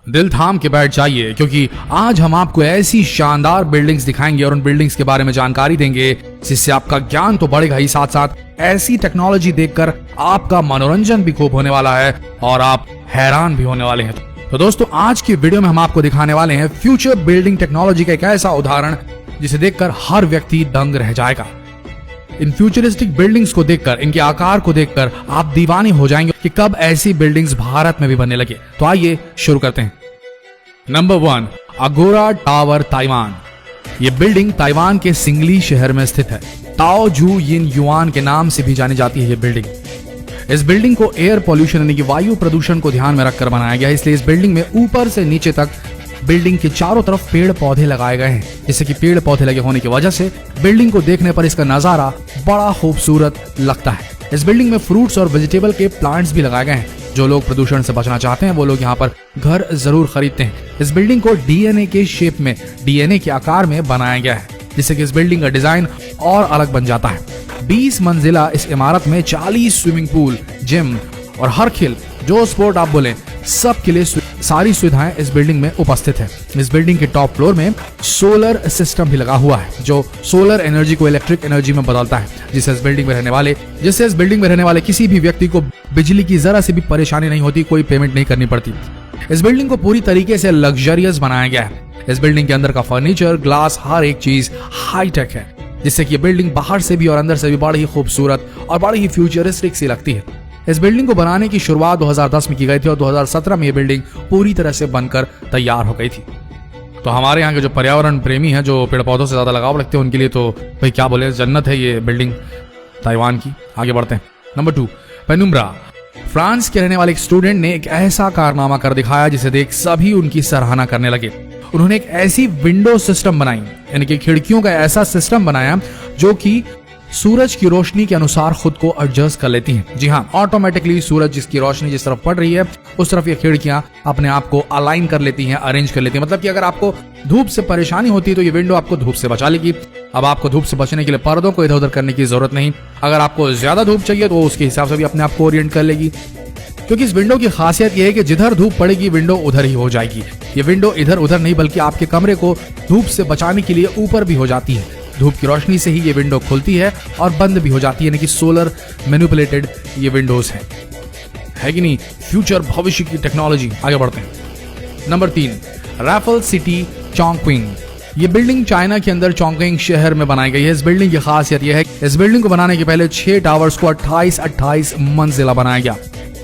दिल थाम के बैठ जाइए, क्योंकि आज हम आपको ऐसी शानदार बिल्डिंग्स दिखाएंगे और उन बिल्डिंग्स के बारे में जानकारी देंगे जिससे आपका ज्ञान तो बढ़ेगा ही, साथ साथ ऐसी टेक्नोलॉजी देखकर आपका मनोरंजन भी खूब होने वाला है और आप हैरान भी होने वाले हैं। तो दोस्तों, आज की वीडियो में हम आपको दिखाने वाले हैं फ्यूचर बिल्डिंग टेक्नोलॉजी का एक ऐसा उदाहरण जिसे देखकर हर व्यक्ति दंग रह जाएगा। इन फ्यूचरिस्टिक बिल्डिंग्स को देखकर, इनके आकार को देखकर आप दीवाने हो जाएंगे कि कब ऐसी बिल्डिंग्स भारत में भी बनने लगे। तो आइए शुरू करते हैं। नंबर 1, अगोरा टावर, ताइवान। ये बिल्डिंग ताइवान के सिंगली शहर में स्थित है। ताओ जू यिन युआन के नाम से भी जानी जाती है ये बिल्डिंग। इस बिल्डिंग को एयर पॉल्यूशन यानी कि वायु प्रदूषण को ध्यान में रखकर बनाया गया है, इसलिए इस बिल्डिंग में ऊपर से नीचे तक बिल्डिंग के चारों तरफ पेड़ पौधे लगाए गए हैं, जिससे कि पेड़ पौधे लगे होने की वजह से बिल्डिंग को देखने पर इसका नजारा बड़ा खूबसूरत लगता है। इस बिल्डिंग में फ्रूट्स और वेजिटेबल के प्लांट्स भी लगाए गए हैं। जो लोग प्रदूषण से बचना चाहते हैं वो लोग यहाँ पर घर जरूर खरीदते हैं। इस बिल्डिंग को डीएनए के शेप में, डीएनए के आकार में बनाया गया है, जिससे कि इस बिल्डिंग का डिजाइन और अलग बन जाता है। 20 मंजिला इस इमारत में 40 स्विमिंग पूल, जिम और हर खेल जो स्पोर्ट आप बोले सब के लिए सारी सुविधाएं इस बिल्डिंग में उपस्थित है। इस बिल्डिंग के टॉप फ्लोर में सोलर सिस्टम भी लगा हुआ है, जो सोलर एनर्जी को इलेक्ट्रिक एनर्जी में बदलता है, जिससे इस बिल्डिंग में रहने वाले किसी भी व्यक्ति को बिजली की जरा सी भी परेशानी नहीं होती, कोई पेमेंट नहीं करनी पड़ती। इस बिल्डिंग को पूरी तरीके से लग्जरियस बनाया गया है। इस बिल्डिंग के अंदर का फर्नीचर, ग्लास, हर एक चीज हाईटेक है, जिससे कि बिल्डिंग बाहर से भी और अंदर से भी बड़ी ही खूबसूरत और बड़ी ही फ्यूचरिस्टिक सी लगती है। इस बिल्डिंग को बनाने की शुरुआत 2010 में की गई थी और 2017 में ये बिल्डिंग पूरी तरह से बनकर तैयार हो गई थी। तो हमारे यहाँ के जो पर्यावरण प्रेमी हैं, जो पेड़ पौधों से ज्यादा लगाव रखते हैं, उनके लिए तो भाई क्या बोले, जन्नत है ये बिल्डिंग ताइवान की। आगे बढ़ते हैं। Number 2, penumbra. फ्रांस के रहने वाले एक स्टूडेंट ने एक ऐसा कारनामा कर दिखाया जिसे देख सभी उनकी सराहना करने लगे। उन्होंने एक ऐसी विंडो सिस्टम बनाई, यानी कि खिड़कियों का ऐसा सिस्टम बनाया जो कि सूरज की रोशनी के अनुसार खुद को एडजस्ट कर लेती हैं। जी हाँ, ऑटोमेटिकली सूरज जिसकी रोशनी जिस तरफ पड़ रही है उस तरफ ये खिड़कियां अपने आप को अलाइन कर लेती हैं, अरेंज कर लेती हैं। मतलब कि अगर आपको धूप से परेशानी होती है तो ये विंडो आपको धूप से बचा लेगी। अब आपको धूप से बचने के लिए पर्दों को इधर उधर करने की जरूरत नहीं। अगर आपको ज्यादा धूप चाहिए तो उसके हिसाब से भी अपने आप को ओरिएंट कर लेगी, क्योंकि इस विंडो की खासियत यह है कि जिधर धूप पड़ेगी विंडो उधर ही हो जाएगी। ये विंडो इधर उधर नहीं बल्कि आपके कमरे को धूप से बचाने के लिए ऊपर भी हो जाती है। धूप की रोशनी से ही ये विंडो खुलती है और बंद भी हो जाती है, यानी कि सोलर मैनिपुलेटेड ये विंडोज है कि नहीं। फ्यूचर, भविष्य की टेक्नोलॉजी। आगे बढ़ते हैं। Number 3, Raffles City, Chongqing. ये बिल्डिंग चाइना के अंदर चोंगक्विंग शहर में बनाई गई है। इस बिल्डिंग की खासियत यह है कि इस बिल्डिंग को बनाने के पहले 6 टावर्स को 28 मंजिला बनाया गया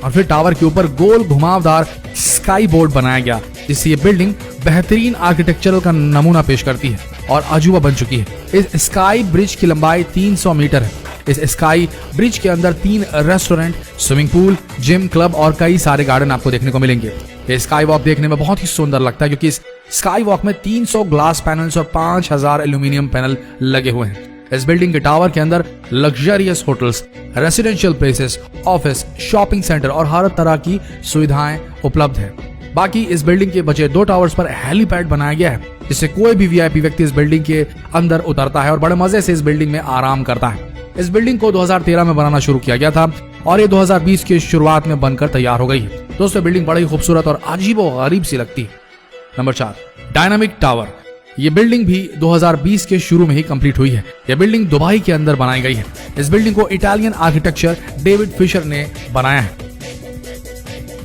और फिर टावर के ऊपर गोल घुमावदार स्काई बोर्ड बनाया गया, जिससे ये बिल्डिंग बेहतरीन आर्किटेक्चरल का नमूना पेश करती है और अजूबा बन चुकी है। इस स्काई ब्रिज की लंबाई 300 मीटर है। इस स्काई ब्रिज के अंदर 3 restaurant, swimming pool, gym, club और कई सारे गार्डन आपको देखने को मिलेंगे। ये स्काई वॉक देखने में बहुत ही सुंदर लगता है, क्योंकि इस स्काई वॉक में 300 ग्लास पैनल्स और 5000 एल्यूमिनियम पैनल लगे हुए हैं। इस बिल्डिंग के टावर के अंदर luxurious hotels, residential places, office, shopping centre और हर तरह की सुविधाएं उपलब्ध है। बाकी इस बिल्डिंग के बचे 2 टावर्स पर हेलीपैड बनाया गया है, जिससे कोई भी वीआईपी व्यक्ति इस बिल्डिंग के अंदर उतरता है और बड़े मजे से इस बिल्डिंग में आराम करता है। इस बिल्डिंग को 2013 में बनाना शुरू किया गया था और ये 2020 की शुरुआत में बनकर तैयार हो गई है। दोस्तों, बिल्डिंग बड़ी खूबसूरत और अजीबोगरीब सी लगती है। Number 4, dynamic tower. ये बिल्डिंग भी 2020 के शुरू में ही कंप्लीट हुई है। यह बिल्डिंग दुबई के अंदर बनाई गई है। इस बिल्डिंग को इटालियन आर्किटेक्चर डेविड फिशर ने बनाया है।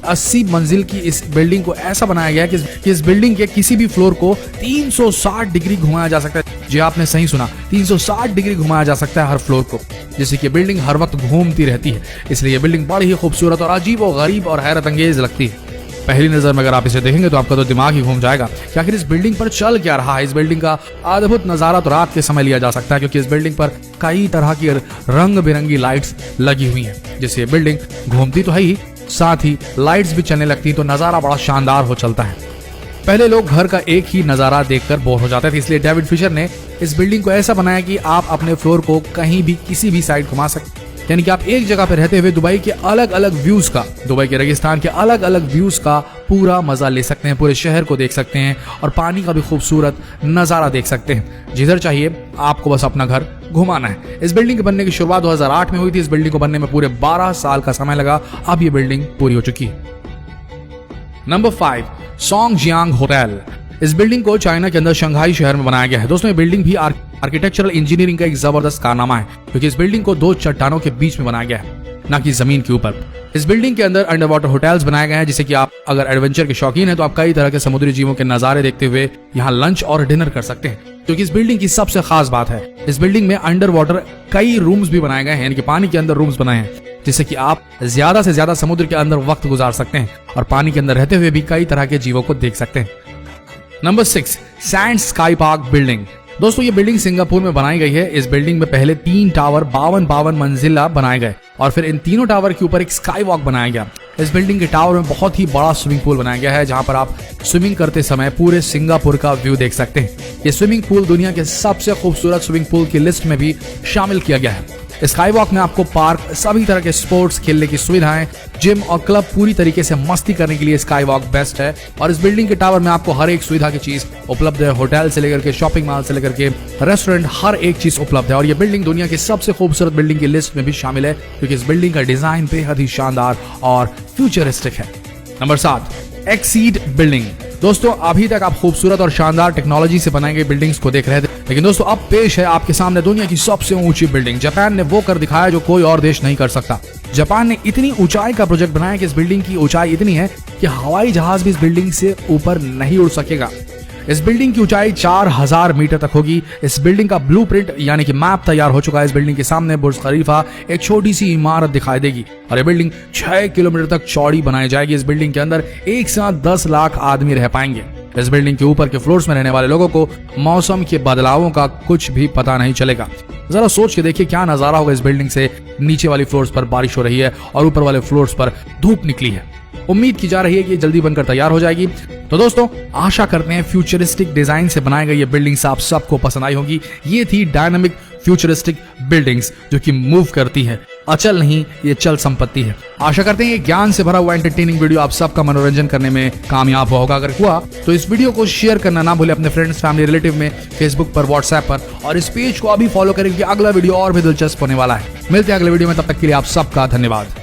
80 मंजिल की इस बिल्डिंग को ऐसा बनाया गया है कि इस बिल्डिंग के किसी भी फ्लोर को 360 डिग्री घुमाया जा सकता है। जी आपने सही सुना, 360 डिग्री घुमाया जा सकता है हर फ्लोर को, जिससे कि बिल्डिंग हर वक्त घूमती रहती है। इसलिए यह बिल्डिंग बड़ी ही खूबसूरत और अजीबोगरीब और हैरत अंगेज लगती है। पहली नजर में अगर आप इसे देखेंगे तो आपका तो दिमाग ही घूम जाएगा कि आखिर इस बिल्डिंग पर चल क्या रहा है। इस बिल्डिंग का अद्भुत नजारा तो रात के समय लिया जा सकता है, क्योंकि इस बिल्डिंग पर कई तरह की रंग बिरंगी लाइट्स लगी हुई हैं, जिससे ये बिल्डिंग घूमती तो है ही, साथ ही लाइट्स भी चलने लगती तो नजारा बड़ा शानदार हो चलता है। पहले लोग घर का एक ही नजारा देखकर बोर हो जाते थे, इसलिए डेविड फिशर ने इस बिल्डिंग को ऐसा बनाया कि आप अपने फ्लोर को कहीं भी किसी भी साइड घुमा सकते, यानी कि आप एक जगह पर रहते हुए दुबई के अलग अलग व्यूज का, दुबई के रेगिस्तान के अलग अलग व्यूज का पूरा मजा ले सकते हैं, पूरे शहर को देख सकते हैं और पानी का भी खूबसूरत नजारा देख सकते हैं। जिधर चाहिए आपको बस अपना घर घुमाना है। इस बिल्डिंग के बनने की शुरुआत 2008 में हुई थी। इस बिल्डिंग को बनने में पूरे 12 साल का समय लगा। अब ये बिल्डिंग पूरी हो चुकी है। Number 5, Songjiang hotel. इस बिल्डिंग को चाइना के अंदर शंघाई शहर में बनाया गया है। दोस्तों ये बिल्डिंग भी आर्किटेक्चरल इंजीनियरिंग का एक जबरदस्त कारनामा है, क्योंकि इस बिल्डिंग को 2 चट्टानों के बीच में बनाया गया है, ना कि जमीन के ऊपर। इस बिल्डिंग के अंदर अंडर वाटर होटल्स बनाए गए हैं, जिससे कि आप अगर एडवेंचर के शौकीन हैं तो आप कई तरह के समुद्री जीवों के नजारे देखते हुए यहाँ लंच और डिनर कर सकते हैं। क्योंकि इस बिल्डिंग की सबसे खास बात है, इस बिल्डिंग में अंडर वाटर कई रूम्स भी बनाए गए हैं, यानी कि पानी के अंदर रूम्स बनाए हैं, जिससे कि आप ज्यादा से ज्यादा समुद्र के अंदर वक्त गुजार सकते हैं और पानी के अंदर रहते हुए भी कई तरह के जीवों को देख सकते हैं। Number 6, sand sky park building. दोस्तों ये बिल्डिंग सिंगापुर में बनाई गई है। इस बिल्डिंग में पहले 3 टावर 52 मंजिला बनाए गए और फिर इन तीनों टावर के ऊपर एक स्काई वॉक बनाया गया। इस बिल्डिंग के टावर में बहुत ही बड़ा स्विमिंग पूल बनाया गया है, जहां पर आप स्विमिंग करते समय पूरे सिंगापुर का व्यू देख सकते हैं। ये स्विमिंग पूल दुनिया के सबसे खूबसूरत स्विमिंग पूल की लिस्ट में भी शामिल किया गया है। स्काई वॉक में आपको पार्क, सभी तरह के स्पोर्ट्स खेलने की सुविधाएं, जिम और क्लब, पूरी तरीके से मस्ती करने के लिए स्काई वॉक बेस्ट है। और इस बिल्डिंग के टावर में आपको हर एक सुविधा की चीज उपलब्ध है। होटल से लेकर के शॉपिंग मॉल से लेकर के रेस्टोरेंट, हर एक चीज उपलब्ध है। और ये बिल्डिंग दुनिया की सबसे खूबसूरत बिल्डिंग की लिस्ट में भी शामिल है, क्योंकि इस बिल्डिंग का डिजाइन बेहद ही शानदार और फ्यूचरिस्टिक है। Number 7, exceed building. दोस्तों अभी तक आप खूबसूरत और शानदार टेक्नोलॉजी से बनाई गई बिल्डिंग्स को देख रहे थे, लेकिन दोस्तों अब पेश है आपके सामने दुनिया की सबसे ऊंची बिल्डिंग। जापान ने वो कर दिखाया जो कोई और देश नहीं कर सकता। जापान ने इतनी ऊंचाई का प्रोजेक्ट बनाया कि इस बिल्डिंग की ऊंचाई इतनी है कि हवाई जहाज भी इस बिल्डिंग से ऊपर नहीं उड़ सकेगा। इस बिल्डिंग की ऊंचाई 4000 मीटर तक होगी। इस बिल्डिंग का ब्लूप्रिंट यानी कि मैप तैयार हो चुका है। इस बिल्डिंग के सामने बुर्ज खलीफा, एक छोटी सी इमारत दिखाई देगी और ये बिल्डिंग 6 किलोमीटर तक चौड़ी बनाई जाएगी। इस बिल्डिंग के अंदर एक साथ 10 लाख आदमी रह पाएंगे। इस बिल्डिंग के ऊपर के फ्लोर्स में रहने वाले लोगों को मौसम के बदलावों का कुछ भी पता नहीं चलेगा। जरा सोच के देखिए क्या नजारा होगा। इस बिल्डिंग से नीचे वाली फ्लोर्स पर बारिश हो रही है और ऊपर वाले फ्लोर्स पर धूप निकली है। उम्मीद की जा रही है कि जल्दी बनकर तैयार हो जाएगी। तो दोस्तों आशा करते हैं फ्यूचरिस्टिक डिजाइन से बनाई गई ये बिल्डिंग्स आप सबको पसंद आई होगी। ये थी डायनामिक फ्यूचरिस्टिक बिल्डिंग्स जो कि मूव करती है, अचल नहीं, ये चल संपत्ति है। आशा करते हैं ये ज्ञान से भरा हुआ एंटरटेनिंग वीडियो आप सबका मनोरंजन करने में कामयाब होगा। अगर हुआ तो इस वीडियो को शेयर करना ना भूले अपने फ्रेंड्स, फैमिली, रिलेटिव में, फेसबुक पर, व्हाट्सएप पर, और इस पेज को अभी फॉलो करें क्योंकि अगला वीडियो और भी दिलचस्प होने वाला है। मिलते हैं अगले वीडियो में, तब तक के लिए आप सबका धन्यवाद।